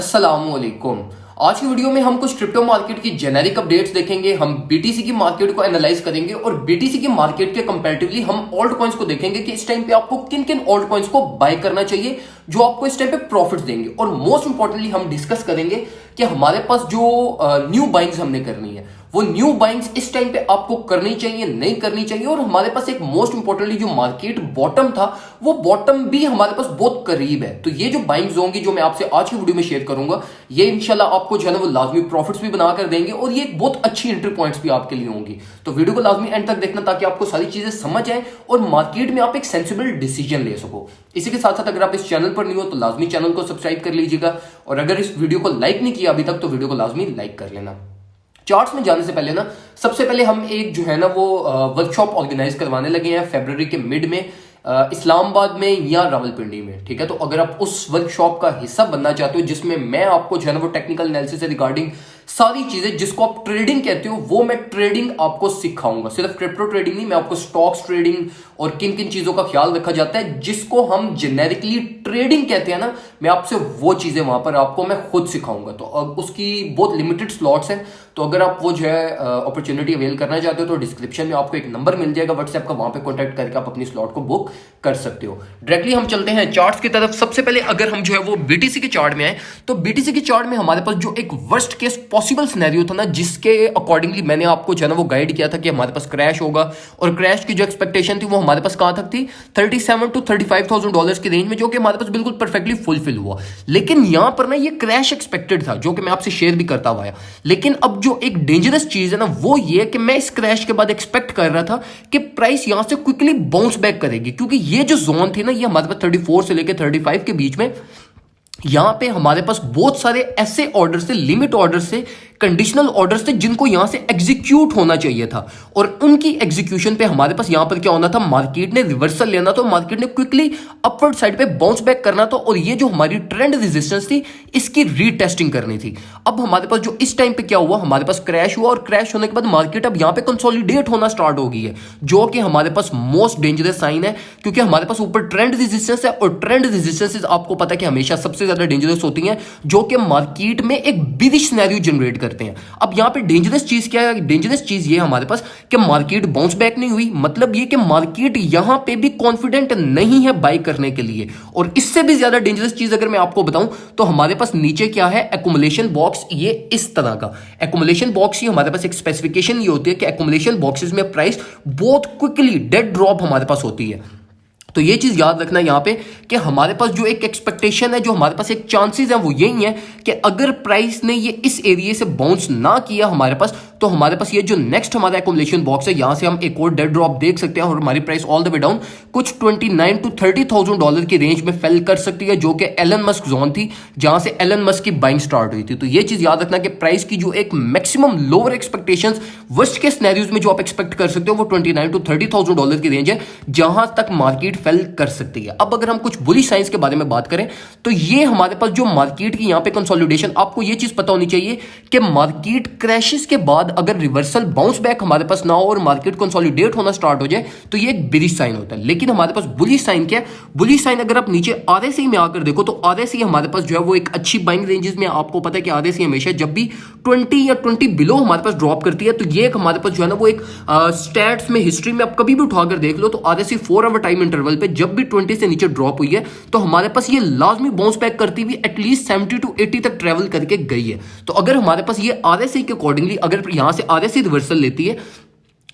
अस्सलामुअलैकुम। आज की वीडियो में हम कुछ क्रिप्टो मार्केट की जेनेरिक अपडेट्स देखेंगे। हम बीटीसी की मार्केट को एनालाइज करेंगे और बीटीसी की मार्केट के कंपैरेटिवली हम ऑल्ट कॉइन्स को देखेंगे कि इस टाइम पे आपको किन किन ऑल्ट कॉइन्स को बाय करना चाहिए जो आपको इस टाइम पे प्रॉफिट्स देंगे। और मोस्ट इंपॉर्टेंटली हम डिस्कस करेंगे कि हमारे पास जो न्यू बाइंग्स हमने करनी है वो न्यू बाइंग्स इस टाइम पे आपको करनी चाहिए नहीं करनी चाहिए। और हमारे पास एक मोस्ट इंपॉर्टेंटली जो मार्केट बॉटम था वो बॉटम भी हमारे पास बहुत करीब है। तो ये जो बाइंग्स होंगी जो मैं आपसे आज की वीडियो में शेयर करूंगा ये इंशाल्लाह आपको जो है ना वो लाजमी प्रॉफिट्स भी बनाकर देंगे और ये बहुत अच्छी एंट्री पॉइंट्स भी आपके लिए होंगी। तो वीडियो को लाजमी एंड तक देखना ताकि आपको सारी चीजें समझ आए और मार्केट में आप एक सेंसिबल डिसीजन ले सको। इसी के साथ साथ अगर आप इस चैनल पर नहीं हो तो लाजमी चैनल को सब्सक्राइब कर लीजिएगा और अगर इस वीडियो को लाइक नहीं किया अभी तक तो वीडियो को लाजमी लाइक कर लेना। चार्ट्स में जाने से पहले ना सबसे पहले हम एक जो है ना वो वर्कशॉप ऑर्गेनाइज करवाने लगे हैं फरवरी के मिड में इस्लामाबाद में या रावलपिंडी में। ठीक है, तो अगर आप उस वर्कशॉप का हिस्सा बनना चाहते हो जिसमें मैं आपको जो है ना वो टेक्निकल एनालिसिस से रिगार्डिंग सारी चीजें जिसको आप ट्रेडिंग कहते हो वो मैं ट्रेडिंग आपको सिखाऊंगा। सिर्फ क्रिप्टो ट्रेडिंग नहीं, मैं आपको स्टॉक्स ट्रेडिंग और किन किन चीजों का ख्याल रखा जाता है जिसको हम जेनेरिकली ट्रेडिंग कहते हैं ना, मैं आपसे वो चीजें वहां पर आपको मैं खुद सिखाऊंगा। तो उसकी बहुत लिमिटेड स्लॉट्स हैं, तो अगर आप वो जो है अपॉर्चुनिटी अवेल करना चाहते हो तो डिस्क्रिप्शन में आपको एक नंबर मिल जाएगा व्हाट्सएप का, वहां पे कॉन्टैक्ट करके आप अपनी स्लॉट को बुक कर सकते हो। डायरेक्टली हम चलते हैं चार्ट्स की तरफ। सबसे पहले अगर हम जो है वो बीटीसी के चार्ट में आए तो बीटीसी के चार्ट में हमारे पास जो एक वर्स्ट केस पॉसिबल सिनेरियो था ना जिसके अकॉर्डिंगली मैंने आपको जो है ना वो गाइड किया था कि हमारे पास क्रैश होगा और क्रैश की जो एक्सपेक्टेशन थी वो हमारे पास कहां तक थी 37 to 35,000 डॉलर्स की रेंज में, जो कि हमारे पास बिल्कुल परफेक्टली फुलफिल हुआ। लेकिन यहां पर ना ये क्रैश एक्सपेक्टेड था जो कि मैं आपसे शेयर भी करता हुआ आया। लेकिन अब जो एक डेंजरस चीज है ना वो ये कि मैं इस क्रैश के बाद एक्सपेक्ट कर रहा था कि प्राइस यहां से क्विकली बाउंस बैक करेगी, क्योंकि ये जो जोन थी ना ये हमारे पास 34 से लेकर 35 के बीच में यहां पे हमारे पास बहुत सारे ऐसे ऑर्डर थे, लिमिट ऑर्डर से, कंडीशनल ऑर्डर्स थे जिनको यहां से एग्जीक्यूट होना चाहिए था और उनकी एग्जीक्यूशन पे हमारे पास यहां पर क्या होना था, मार्केट ने रिवर्सल लेना था, मार्केट ने क्विकली अपवर्ड साइड पे बाउंस बैक करना था और ये जो हमारी ट्रेंड रेजिस्टेंस थी इसकी रीटेस्टिंग करनी थी। अब हमारे पास जो इस टाइम पे क्या हुआ, हमारे पास क्रैश हुआ और क्रैश होने के बाद मार्केट अब यहां पे कंसोलिडेट होना स्टार्ट हो गई है, जो कि हमारे पास मोस्ट डेंजरस साइन है, क्योंकि हमारे पास ऊपर ट्रेंड रेजिस्टेंस है और ट्रेंड रेजिस्टेंस आपको पता है कि हमेशा सबसे ज्यादा डेंजरस होती हैं जो कि मार्केट में एक बिरिश सिनेरियो जनरेट करते हैं। अब यहां पे डेंजरस चीज क्या है, डेंजरस चीज ये हमारे पास कि मार्केट बाउंस बैक नहीं हुई, मतलब ये कि मार्केट यहां पे भी कॉन्फिडेंट नहीं है बाय करने के लिए। और इससे भी ज्यादा डेंजरस चीज अगर मैं आपको बताऊं तो हमारे पास नीचे क्या है, एक्युमुलेशन बॉक्स, ये इस तरह का एक्युमुलेशन बॉक्स ही हमारे पास एक स्पेसिफिकेशन ये होती है कि एक्युमुलेशन बॉक्सेस में प्राइस बहुत क्विकली डेड ड्रॉप हमारे पास होती है। तो ये चीज याद रखना यहां पे कि हमारे पास जो एक एक्सपेक्टेशन है, जो हमारे पास एक चांसेस है वो यही है कि अगर प्राइस ने ये इस एरिया से बाउंस ना किया हमारे पास तो हमारे पास ये जो नेक्स्ट हमारा एक्युमुलेशन बॉक्स है यहां से हम एक और डेड ड्रॉप देख सकते हैं और हमारी price all the way down कुछ 29 to 30,000 डॉलर की रेंज में फेल कर सकती है, जो कि एलन मस्क जोन थी जहां से एलन मस्क की बाइंग स्टार्ट हुई थी। तो ये चीज याद रखना कि प्राइस की जो एक मैक्सिमम लोअर एक्सपेक्टेशंस वर्स्ट के सिनेरियोज में जो आप एक्सपेक्ट कर सकते हो वो 29 to 30,000 डॉलर की रेंज है जहां तक मार्केट फेल कर सकती है। अब अगर हम कुछ बुलिश साइंस के बारे में बात करें तो ये हमारे पास जो मार्केट की यहां पे कंसोलिडेशन, आपको ये चीज पता होनी चाहिए कि मार्केट क्रैशेस के बाद अगर रिवर्सल बाउंस बैक हमारे पास ना हो और मार्केट कंसोलिडेट होना स्टार्ट हो जाए तो ये एक बिरिश साइन होता है। लेकिन हमारे पास बुलिश साइन क्या है, बुलिश साइन अगर आप नीचे आरएसआई में आकर देखो तो आरएसआई हमारे पास जो है वो एक अच्छी बाइंग रेंजेस में, आपको पता है कि आरएसआई हमेशा जब भी 20 या 20 बिलो हमारे पास ड्रॉप करती है तो ये एक हमारे पास जो है ना वो एक स्टैट्स में, हिस्ट्री में आप कभी भी उठाकर देख लो तो आरएसआई 4 आवर टाइम इंटरवल पे जब भी 20 से नीचे ड्रॉप हुई है तो हमारे पास ये लाजमी बाउंस बैक करती हुई एटलीस्ट 70 to 80 तक ट्रेवल करके गई है। तो अगर हमारे पास ये आरएसआई के अकॉर्डिंगली अगर यहां से आरएसआई रिवर्सल लेती है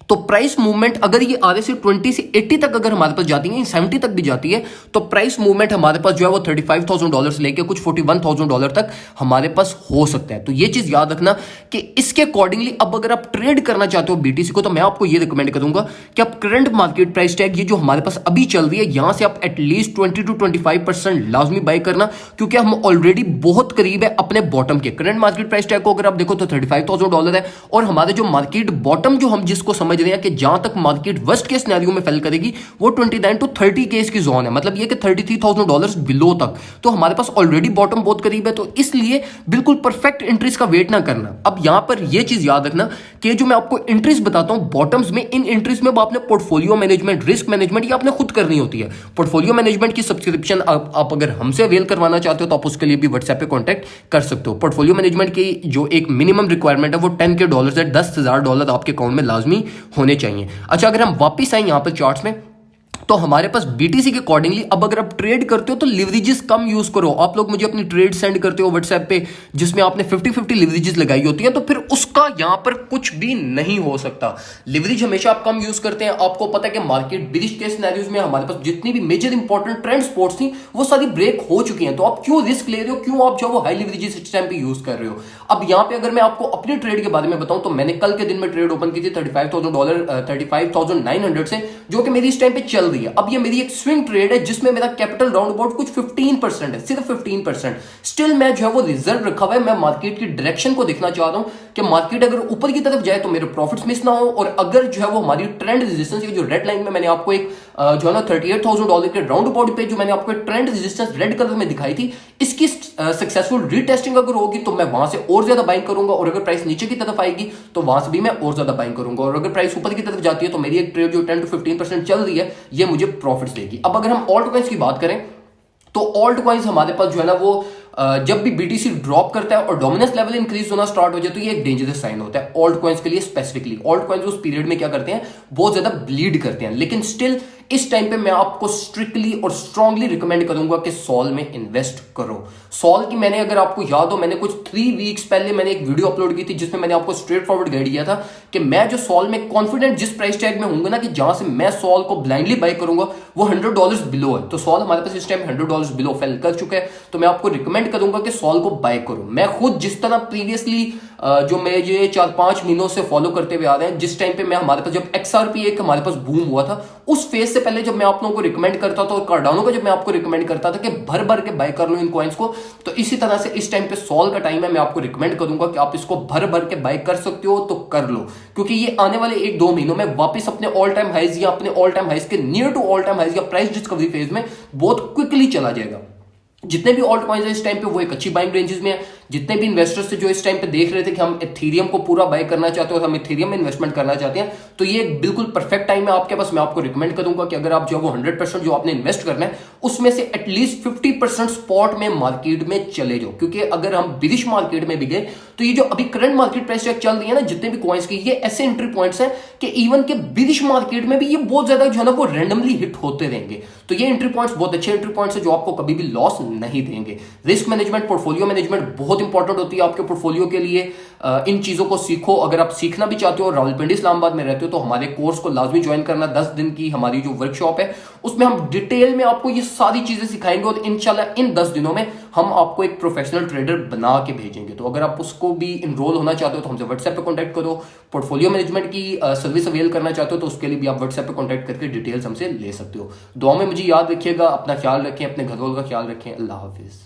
तो प्राइस मूवमेंट अगर ये आरएसआई 20 से 80 तक अगर हमारे पास जाती है, 70 तक भी जाती है, तो प्राइस मूवमेंट हमारे पास जो है वो 35,000 डॉलर से लेकर कुछ 41,000 डॉलर तक हमारे पास हो सकता है। तो ये चीज याद रखना कि इसके अकॉर्डिंगली अब अगर आप ट्रेड करना चाहते हो बीटीसी को तो मैं आपको ये रिकमेंड करूंगा कि आप करंट मार्केट प्राइस टैग ये जो हमारे पास अभी चल रही है यहां से आप एटलीस्ट 20 to 25% लाजमी बाय करना, क्योंकि हम ऑलरेडी बहुत करीब है अपने बॉटम के। करंट मार्केट प्राइस टैग को अगर आप देखो तो 35,000 डॉलर है और हमारे जो मार्केट बॉटम जो हम जिसको समझ समझ रहे हैं कि जहां तक मार्केट वर्स्ट के सिनेरियो में फेल करेगी वो 29 to 30 केस की जोन है, मतलब ये कि $33,000 बिलो तक। तो हमारे पास ऑलरेडी बॉटम बहुत करीब है, तो इसलिए बिल्कुल परफेक्ट एंट्रीज का वेट ना करना। अब यहां पर यह चीज याद रखना कि जो मैं आपको एंट्रीज बताता हूं बॉटम्स में, इन एंट्रीज में आपने पोर्टफोलियो मैनेजमेंट, रिस्क मैनेजमेंट ये आपने खुद करनी होती है। पोर्टफोलियो मैनेजमेंट की सब्सक्रिप्शन आप अगर हमसे अवेल करवाना चाहते हो तो आप उसके लिए भी व्हाट्सएप पे कांटेक्ट कर सकते हो। पोर्टफोलियो मैनेजमेंट की जो एक मिनिमम रिक्वायरमेंट है वो $10,000 है, $10,000 आपके अकाउंट में लाजमी होने चाहिए। अच्छा, अगर हम वापिस आए यहां पर चार्ट्स में, तो हमारे पास बीटीसी के अकॉर्डिंगली अब अगर आप ट्रेड करते हो तो लिवरेजेस कम यूज करो। आप लोग मुझे अपनी ट्रेड सेंड करते हो व्हाट्सएप पे जिसमें आपने 50-50 लिवरेजेस लगाई होती है, तो फिर उसका यहां पर कुछ भी नहीं हो सकता। लिवरेज हमेशा आप कम यूज करते हैं। आपको पता है कि मार्केट बिरिश के सिनेरियोज में हमारे पास जितनी भी मेजर इंपॉर्टेंट ट्रेंड स्पॉट्स थी वो सारी ब्रेक हो चुकी हैं, तो आप क्यों रिस्क ले रहे हो, क्यों आप जो वो हाई लिवरेजेस इस टाइम पे यूज कर रहे हो। अब यहां पे अगर मैं आपको अपनी ट्रेड के बारे में बताऊं तो मैंने कल के दिन में ट्रेड ओपन की थी $35,900 से, जो कि मेरी इस टाइम पे चल रही है। अब ये मेरी एक स्विंग ट्रेड है जिसमें मेरा कैपिटल राउंड अबाउट कुछ 15% है, सिर्फ 15%। स्टिल मैं जो है वो रिजर्व रखा हुआ है। मैं मार्केट की डायरेक्शन को देखना चाह रहा हूं कि मार्केट अगर ऊपर की तरफ जाए तो मेरे प्रॉफिट्स मिस ना हो, और अगर जो है वो हमारी ट्रेंड रेजिस्टेंस जो रेड लाइन में मैंने आपको एक जो है ना $38,000 के राउंड अबाउट पे जो मैंने आपको ट्रेंड रेजिस्टेंस रेड कलर में दिखाई थी, इसकी सक्सेसफुल रीटेस्टिंग अगर होगी तो मैं वहां से और ज्यादा बाइंग करूंगा, और अगर प्राइस नीचे की तरफ आएगी तो वहां से भी मैं और ज्यादा बाइंग करूंगा, और अगर प्राइस ऊपर की तरफ जाती है तो मेरी एक ट्रेड जो 10 to 15% चल रही है ये मुझे प्रॉफिट्स देगी। अब अगर हम ऑल्ट कॉइन्स की बात करें तो ऑल्ट कॉइन्स हमारे पास जो है ना वो जब भी बीटीसी ड्रॉप करता है और डोमिनेंस लेवल इंक्रीज होना स्टार्ट हो जाए तो ये एक डेंजरस साइन होता है ऑल्ट कॉइन्स के लिए स्पेसिफिकली। ऑल्ट कॉइन्स उस पीरियड में क्या करते हैं, बहुत ज्यादा ब्लीड करते हैं, लेकिन स्टिल इस टाइम पे मैं आपको स्ट्रिक्टली और स्ट्रांगली रिकमेंड करूंगा कि सॉल में इन्वेस्ट करो। सॉल की मैंने, अगर आपको याद हो, मैंने कुछ 3 वीक्स पहले मैंने एक वीडियो अपलोड की थी जिसमें मैंने आपको स्ट्रेट फॉरवर्ड गाइड किया था कि मैं जो सॉल में कॉन्फिडेंट जिस प्राइस टैग में हूंगा ना कि जहां से मैं सॉल को ब्लाइंडली बाय करूंगा वो $100 बिलो है। तो सॉल हमारे पास इस टाइम $100 बिलो फेल कर चुका है, तो मैं आपको रिकमेंड करूंगा कि सॉल को बाय करो। मैं खुद जिस तरह प्रीवियसली जो मैं ये 4-5 महीनों से फॉलो करते हुए आ रहे हैं, जिस टाइम पे मैं हमारे पास जब XRP एक हमारे पास बूम हुआ था उस फेज से पहले जब मैं आप लोगों को रिकमेंड करता था, और कार्डानो का जब मैं आपको रिकमेंड करता था कि भर भर के बाय कर लो इन कॉइन्स को, तो इसी तरह से इस टाइम पे सॉल का टाइम है। मैं आपको रिकमेंड करूंगा कि आप इसको भर भर के बाय कर सकते हो तो कर लो, क्योंकि ये आने वाले 1-2 महीनों में वापस अपने ऑल टाइम हाइज या अपने ऑल टाइम हाइज के near to all time highs या प्राइस डिस्कवरी फेज में बहुत क्विकली चला जाएगा। जितने भी ऑल्ट कॉइन्स है इस टाइम पे वो एक अच्छी बाइंग रेंजेस में है। जितने भी इन्वेस्टर्स थे जो इस टाइम पे देख रहे थे कि हम एथेरियम को पूरा बाय करना चाहते हो, हम एथेरियम में इन्वेस्टमेंट करना चाहते हैं, तो ये एक बिल्कुल परफेक्ट टाइम है आपके पास। मैं आपको रिकमेंड करूंगा कि अगर आप जो वो 100% जो आपने इन्वेस्ट करना है उसमें से एटलीस्ट 50% स्पॉट में मार्केट में चले जाओ, क्योंकि अगर हम बिरिश मार्केट में भी गए तो ये जो अभी करंट मार्केट प्राइस चल रही है ना जितने भी कॉइन्स की, ये ऐसे एंट्री पॉइंट्स हैं कि इवन के बिरिश मार्केट में भी ये बहुत ज्यादा जो है ना वो रैंडमली हिट होते रहेंगे। तो ये एंट्री पॉइंट्स बहुत अच्छे एंट्री पॉइंट्स है जो आपको कभी भी लॉस नहीं देंगे। रिस्क मैनेजमेंट, पोर्टफोलियो मैनेजमेंट बहुत इंपॉर्टेंट होती है आपके पोर्टफोलियो के लिए। इन चीजों को सीखो। अगर आप सीखना भी चाहते हो और रावलपिंडी इस्लामाबाद में रहते हो तो हमारे कोर्स को लाजमी ज्वाइन करना। 10 दिन की हमारी जो वर्कशॉप है उसमें हम डिटेल में आपको ये सारी चीजें सिखाएंगे और इंशाल्लाह इन 10 दिनों में हम आपको एक प्रोफेशनल ट्रेडर बना के भेजेंगे। तो अगर आप उसको भी इनरोल होना चाहते हो तो हमसे व्हाट्सएप पे कांटेक्ट करो। पोर्टफोलियो मैनेजमेंट की सर्विस अवेल करना चाहते हो तो उसके लिए भी आप व्हाट्सएप पे कांटेक्ट करके डिटेल्स हमसे ले सकते हो। दुआ में मुझे याद रखिएगा, अपना ख्याल रखें, अपने घर वालों का ख्याल रखें। अल्लाह हाफिज।